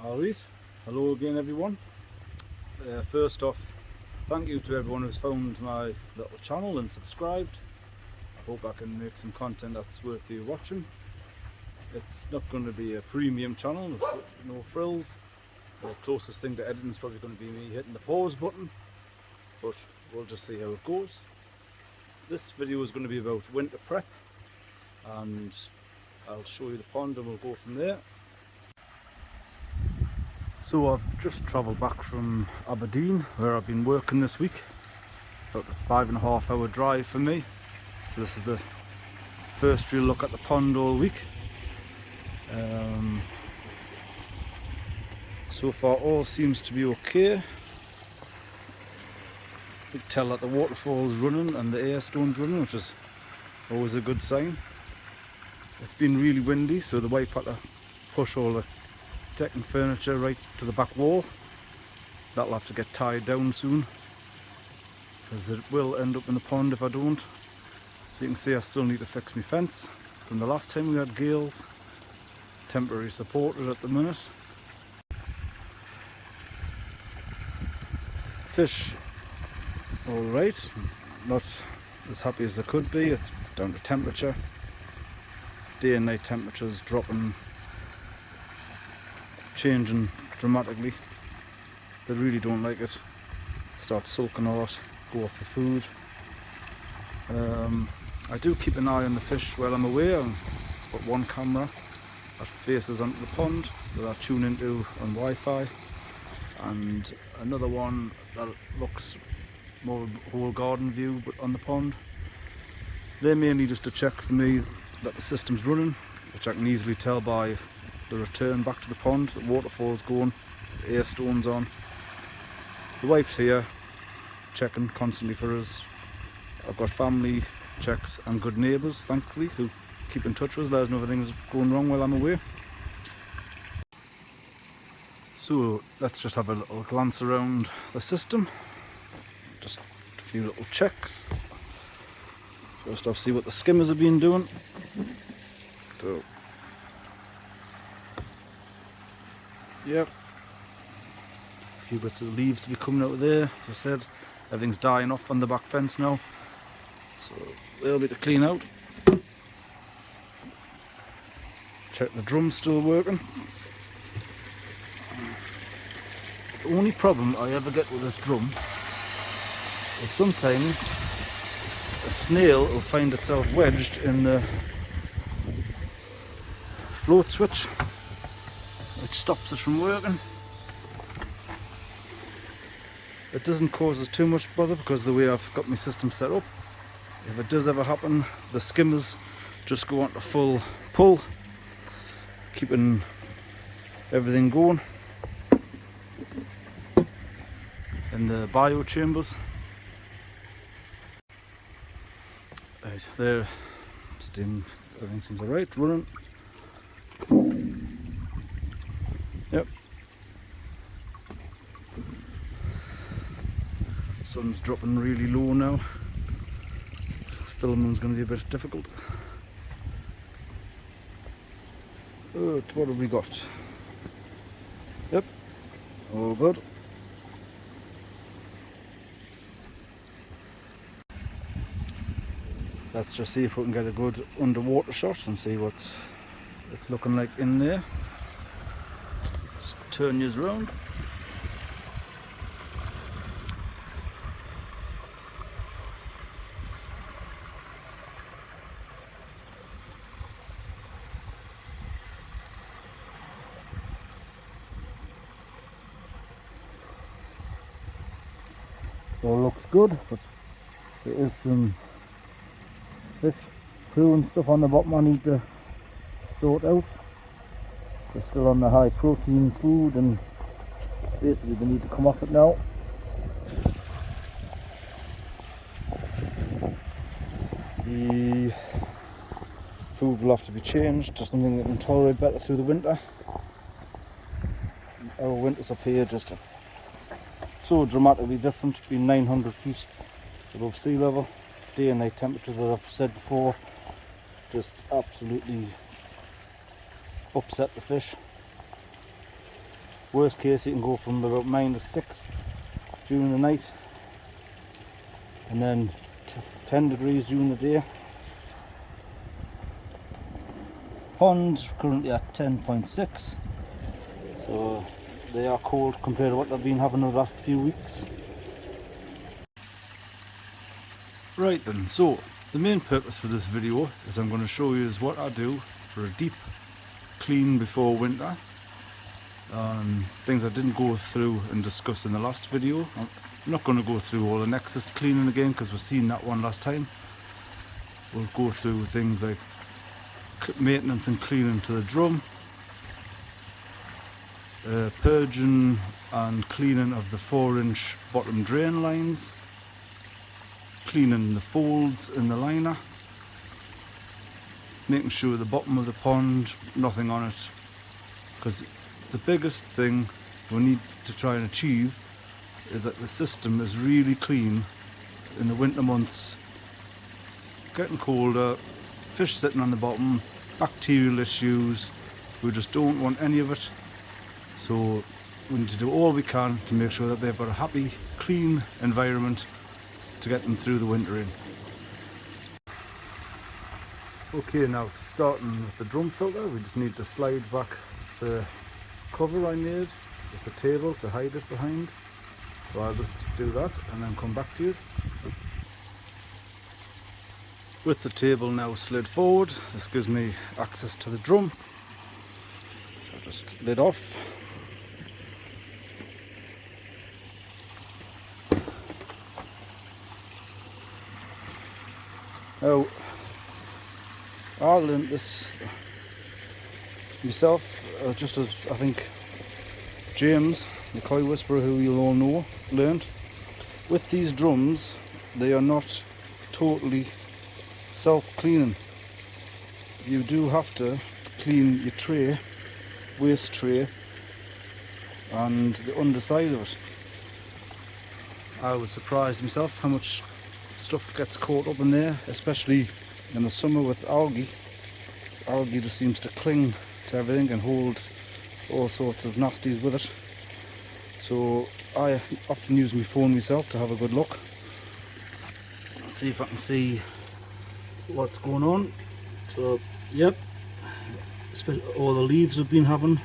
Alright, hello again everyone. First off, thank you to everyone who's found my little channel and subscribed. I hope I can make some content that's worth you watching. It's not going to be a premium channel, no frills. The closest thing to editing is probably going to be me hitting the pause button, but we'll just see how it goes. This video is going to be about winter prep, and I'll show you the pond and we'll go from there. So I've just travelled back from Aberdeen, where I've been working this week. About a 5.5 hour drive for me. So this is the first real look at the pond all week. So far all seems to be okay. You can tell that the waterfall's running and the air stone's running, which is always a good sign. It's been really windy, so the wife had to push all the deck and furniture right to the back wall. That'll have to get tied down soon, because it will end up in the pond if I don't. You can see I still need to fix my fence from the last time we had gales. Temporary supported at the minute. Fish alright, not as happy as they could be. It's down to temperature. Day and night temperatures dropping, changing dramatically. They really don't like it. Start soaking a lot, go up for food. I do keep an eye on the fish while I'm away. I've got one camera that faces onto the pond that I tune into on Wi-Fi, and another one that looks more of a whole garden view but on the pond. They're mainly just to check for me that the system's running, which I can easily tell by the return back to the pond. The waterfall's going, the air stone's on. The wife's here checking constantly for us. I've got family checks and good neighbours, thankfully, who keep in touch with us, let us know if anything's going wrong while I'm away. So let's just have a little glance around the system. Just a few little checks. First off, see what the skimmers have been doing. So, yep, a few bits of leaves to be coming out of there. As I said, everything's dying off on the back fence now, so they'll be to clean out. Check the drum's still working. The only problem I ever get with this drum is sometimes a snail will find itself wedged in the float switch, which stops it from working. It doesn't cause us too much bother because of the way I've got my system set up. If it does ever happen, the skimmers just go on to full pull, keeping everything going in the bio chambers. Right, there, steam, everything seems alright, running. Yep. Sun's dropping really low now. Filming's going to be a bit difficult. What have we got? Yep, all good. Let's just see if we can get a good underwater shot and see what it's looking like in there. Just turn yours around. All looks good, but there is some fish, crew and stuff on the bottom I need to sort out. They're still on the high protein food and basically they need to come off it now. The food will have to be changed to something that can tolerate better through the winter. Our winters up here just so dramatically different, being 900 feet above sea level. Day and night temperatures, as I've said before, just absolutely upset the fish. Worst case you can go from about -6 during the night and then 10 degrees during the day. Pond currently at 10.6, so they are cold compared to what they've been having the last few weeks. Right then, so the main purpose for this video is I'm going to show you is what I do for a deep clean before winter. Things I didn't go through and discuss in the last video. I'm not going to go through all the Nexus cleaning again because we've seen that one last time. We'll go through things like maintenance and cleaning to the drum, purging and cleaning of the 4-inch bottom drain lines, cleaning the folds in the liner, making sure the bottom of the pond, nothing on it, because the biggest thing we need to try and achieve is that the system is really clean in the winter months. Getting colder, fish sitting on the bottom, bacterial issues, we just don't want any of it. So we need to do all we can to make sure that they've got a happy, clean environment to get them through the winter in. Okay, now starting with the drum filter, we just need to slide back the cover I made with the table to hide it behind. So I'll just do that and then come back to you. With the table now slid forward, this gives me access to the drum. So just lid off. Now, I learned this myself, just as I think James, the Koi Whisperer, who you'll all know, learned. With these drums, they are not totally self-cleaning. You do have to clean your tray, waste tray, and the underside of it. I was surprised myself how much stuff gets caught up in there, especially in the summer with algae. Algae just seems to cling to everything and hold all sorts of nasties with it. So I often use my phone myself to have a good look. Let's see if I can see what's going on. So yep, all the leaves have been having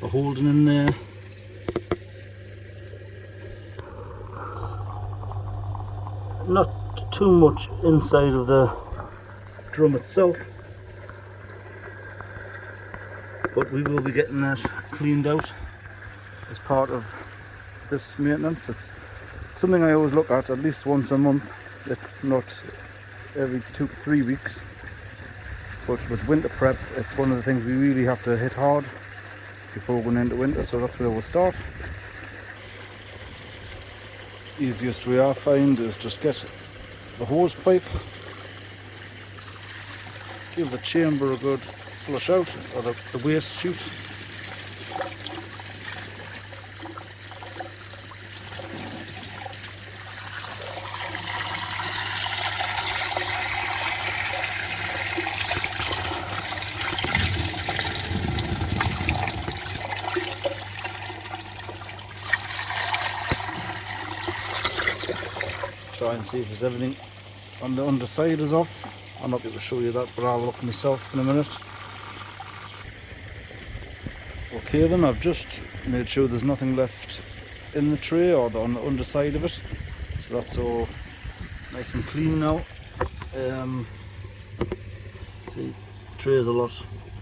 are holding in there. Not too much inside of the drum itself, but we will be getting that cleaned out as part of this maintenance. It's something I always look at least once a month, if not every 2 to 3 weeks. But with winter prep, it's one of the things we really have to hit hard before going into winter, so that's where we'll start. Easiest way I find is just get the hose pipe, give the chamber a good flush out, or the waste chute. Try and see if there's everything on the underside is off. I'm not able to show you that, but I'll look myself in a minute. Okay then, I've just made sure there's nothing left in the tray or on the underside of it, so that's all nice and clean now. See, the tray is a lot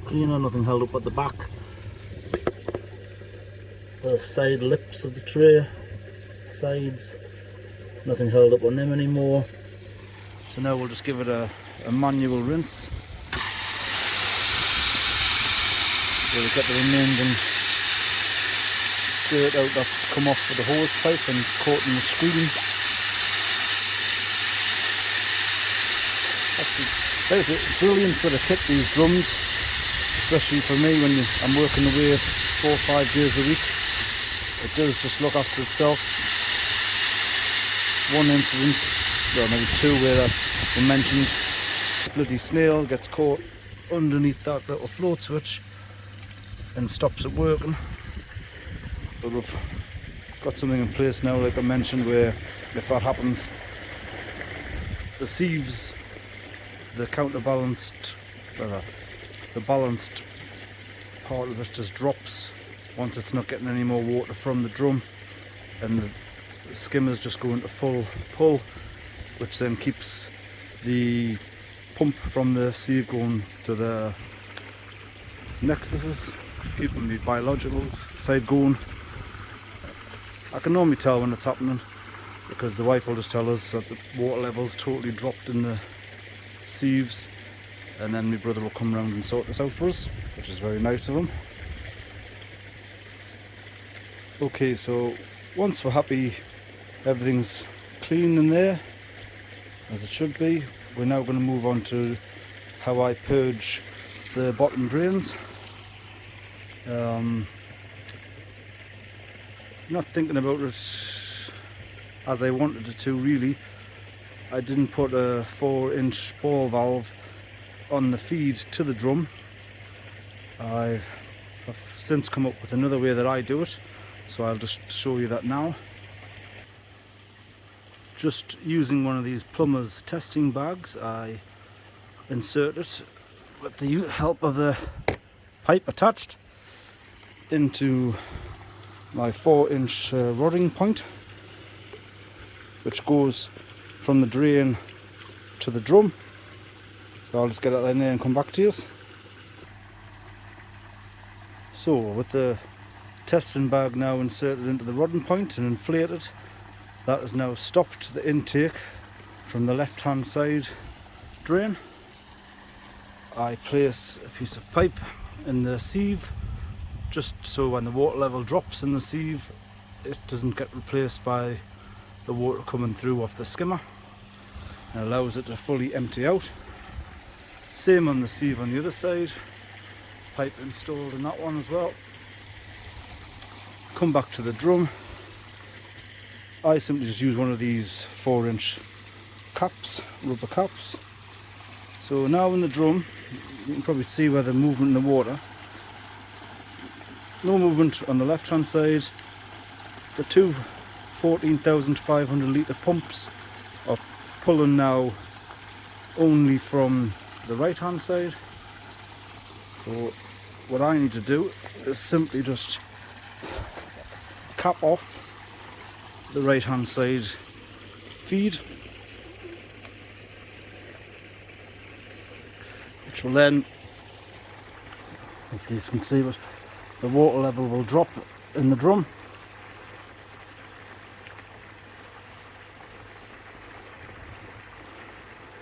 cleaner, nothing held up at the back. The side lips of the tray, sides, nothing held up on them anymore. So now we'll just give it a manual rinse. We'll get the remaining dirt out that's come off with the hose pipe and caught in the screen. Actually, it's brilliant for the kit, these drums, especially for me when I'm working away 4 or 5 days a week. It does just look after itself. One incident, well maybe 2, where we mentioned bloody snail gets caught underneath that little float switch and stops it working. But we've got something in place now, like I mentioned, where if that happens, the sieves, the counterbalanced, the balanced part of it just drops once it's not getting any more water from the drum, and the skimmers just go into full pull, which then keeps the pump from the sieve going to the nexuses, keeping the biologicals side going. I can normally tell when it's happening because the wife will just tell us that the water level's totally dropped in the sieves, and then my brother will come around and sort this out for us, which is very nice of him. Okay, so once we're happy everything's clean in there as it should be, we're now going to move on to how I purge the bottom drains. Not thinking about it as I wanted it to really. I didn't put a 4-inch ball valve on the feed to the drum. I have since come up with another way that I do it, so I'll just show you that now. Just using one of these plumber's testing bags, I insert it with the help of the pipe attached into my 4-inch rodding point, which goes from the drain to the drum. So I'll just get it in there and come back to you. So with the testing bag now inserted into the rodding point and inflated, that has now stopped the intake from the left hand side drain. I place a piece of pipe in the sieve, just so when the water level drops in the sieve, it doesn't get replaced by the water coming through off the skimmer. It allows it to fully empty out. Same on the sieve on the other side, pipe installed in that one as well. Come back to the drum. I simply just use one of these 4-inch caps, rubber caps. So now in the drum, you can probably see where the movement in the water. No movement on the left hand side. The two 14,500 litre pumps are pulling now only from the right hand side. So what I need to do is simply just cap off the right hand side feed, which will then, hopefully you can see, but the water level will drop in the drum.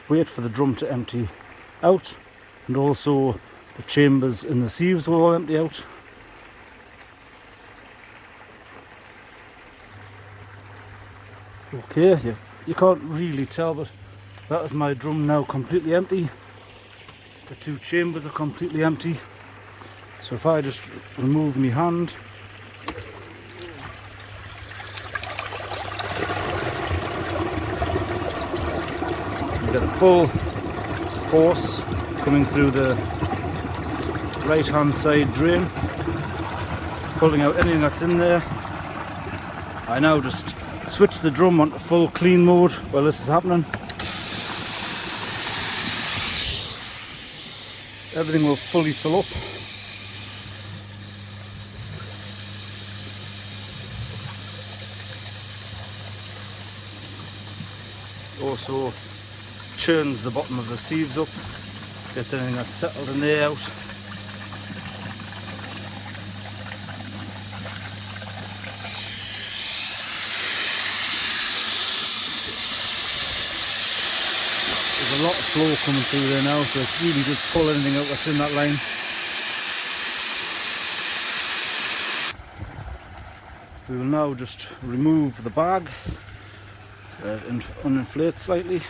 Wait for the drum to empty out, and also the chambers in the sieves will all empty out. Okay, you can't really tell, but that is my drum now completely empty. The two chambers are completely empty. So if I just remove my hand, you get a full force coming through the right hand side drain, pulling out anything that's in there. I now just switch the drum onto full clean mode while this is happening. Everything will fully fill up. Also churns the bottom of the sieves up, gets anything that's settled in there out. There's a lot of flow coming through there now, so it's really just pull anything out that's in that line. We will now just remove the bag, uninflate slightly,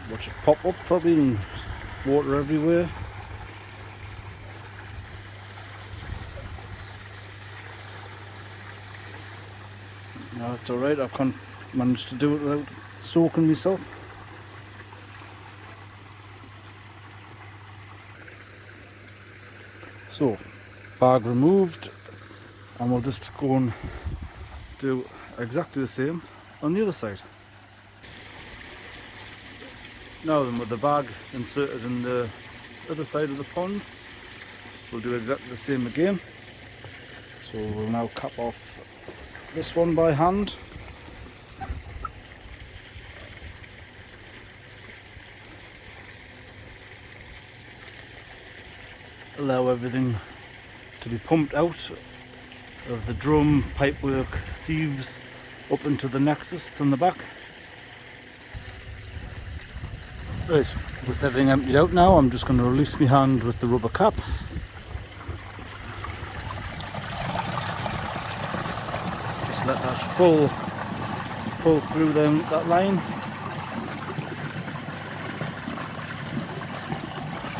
watch it pop up probably, and water everywhere. No, it's alright, I can't manage to do it without soaking myself. So, bag removed, and we'll just go and do exactly the same on the other side. Now then, with the bag inserted in the other side of the pond, we'll do exactly the same again. So we'll now cap off this one by hand. Allow everything to be pumped out of the drum, pipework, sieves up into the nexus that's on the back. Right, with everything emptied out now, I'm just going to release my hand with the rubber cap. Just let that pull through that line.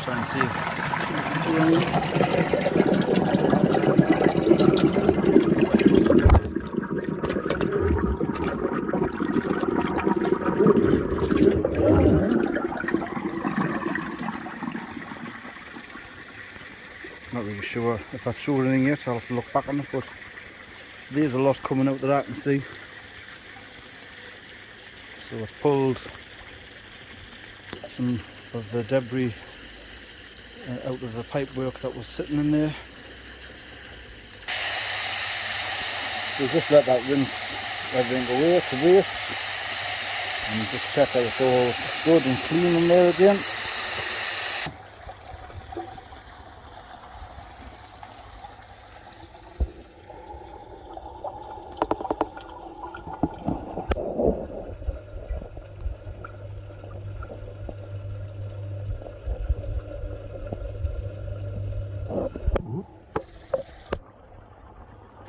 Try and see if you can see anything. Not really sure if I've showed anything yet, I'll have to look back on it, but there's a lot coming out that I can see. So I've pulled some of the debris out of the pipework that was sitting in there. So just let that rinse everything away to waste, and just check that it's all good and clean in there again.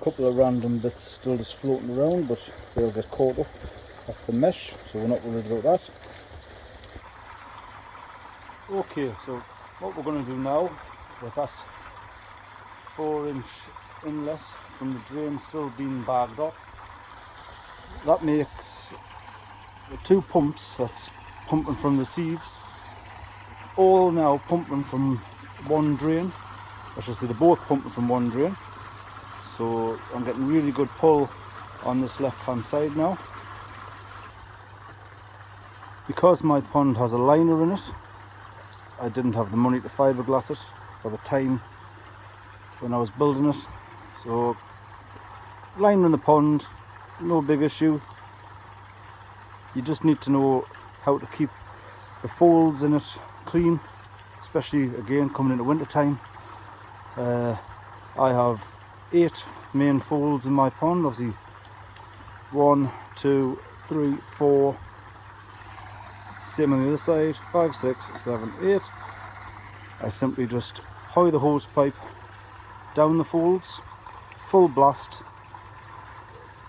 Couple of random bits still just floating around, but they'll get caught up off the mesh, so we're not worried about that. Okay, so what we're going to do now, with that 4-inch inlet from the drain still being bagged off, that makes the two pumps that's pumping from the sieves all now pumping from one drain. I should say they're both pumping from one drain. So I'm getting really good pull on this left hand side now. Because my pond has a liner in it, I didn't have the money to fiberglass it by the time when I was building it. So liner in the pond, no big issue. You just need to know how to keep the folds in it clean, especially again coming into winter time. I have 8 main folds in my pond, obviously 1, 2, 3, 4, same on the other side, 5, 6, 7, 8. I simply just hoy the hose pipe down the folds, full blast,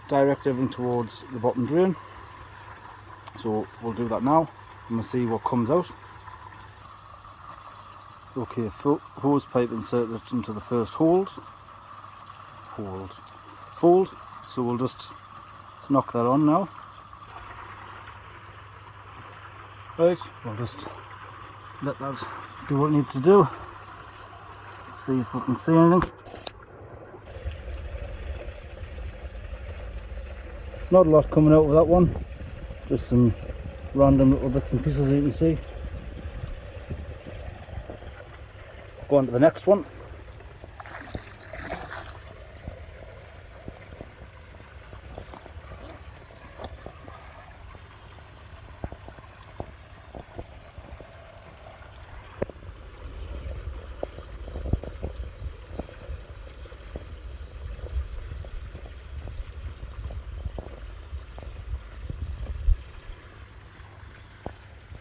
direct everything towards the bottom drain. So we'll do that now and we'll see what comes out. Okay, hose pipe inserted into the first fold. So we'll just knock that on now. Right, we'll just let that do what it needs to do. See if we can see anything. Not a lot coming out of that one, just some random little bits and pieces you can see. Go on to the next one.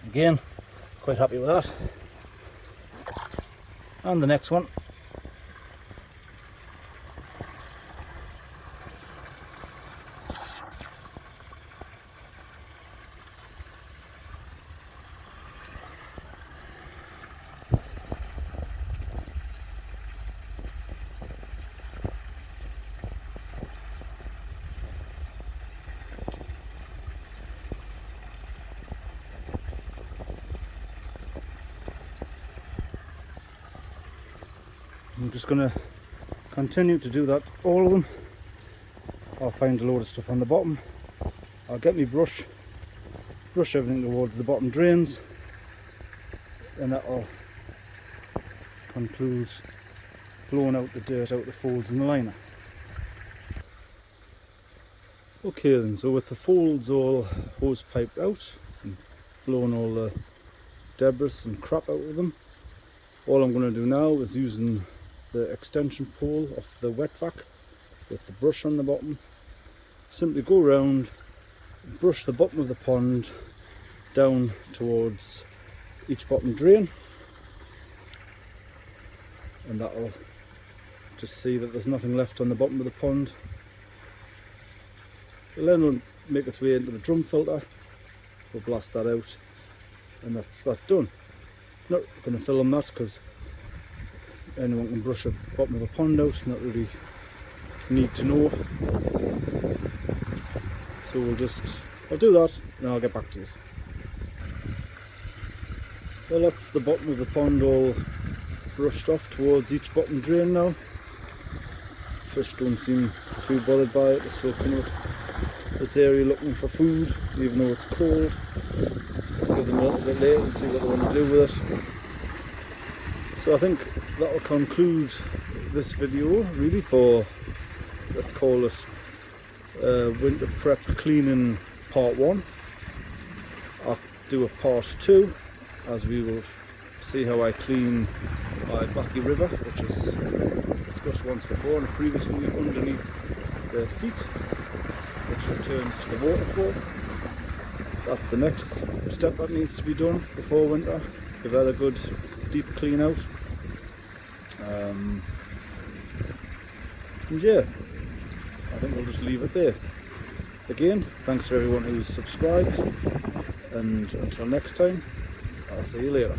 Again, quite happy with that. And the next one. I'm just going to continue to do that, all of them. I'll find a load of stuff on the bottom. I'll get me brush everything towards the bottom drains, and that'll conclude blowing out the dirt out the folds in the liner. Okay then, so with the folds all hose piped out and blowing all the debris and crap out of them, all I'm going to do now is, using the extension pole of the wet vac with the brush on the bottom, simply go around, brush the bottom of the pond down towards each bottom drain, and that'll just see that there's nothing left on the bottom of the pond. It'll then make its way into the drum filter, we'll blast that out, and that's that done. Not going to film that because anyone can brush the bottom of a pond out, not really need to know. So I'll do that and I'll get back to this. Well, that's the bottom of the pond all brushed off towards each bottom drain now. Fish don't seem too bothered by it, they're still coming up this area looking for food, even though it's cold. Give them a little bit later and see what they want to do with it. So I think that'll conclude this video really for, let's call it, winter prep cleaning part 1. I'll do a part 2 as we will see how I clean my Backy River, which is discussed once before in a previous video, underneath the seat, which returns to the waterfall. That's the next step that needs to be done before winter. Give that a good deep clean out. And yeah, I think we'll just leave it there. Again, thanks to everyone who's subscribed, and until next time, I'll see you later.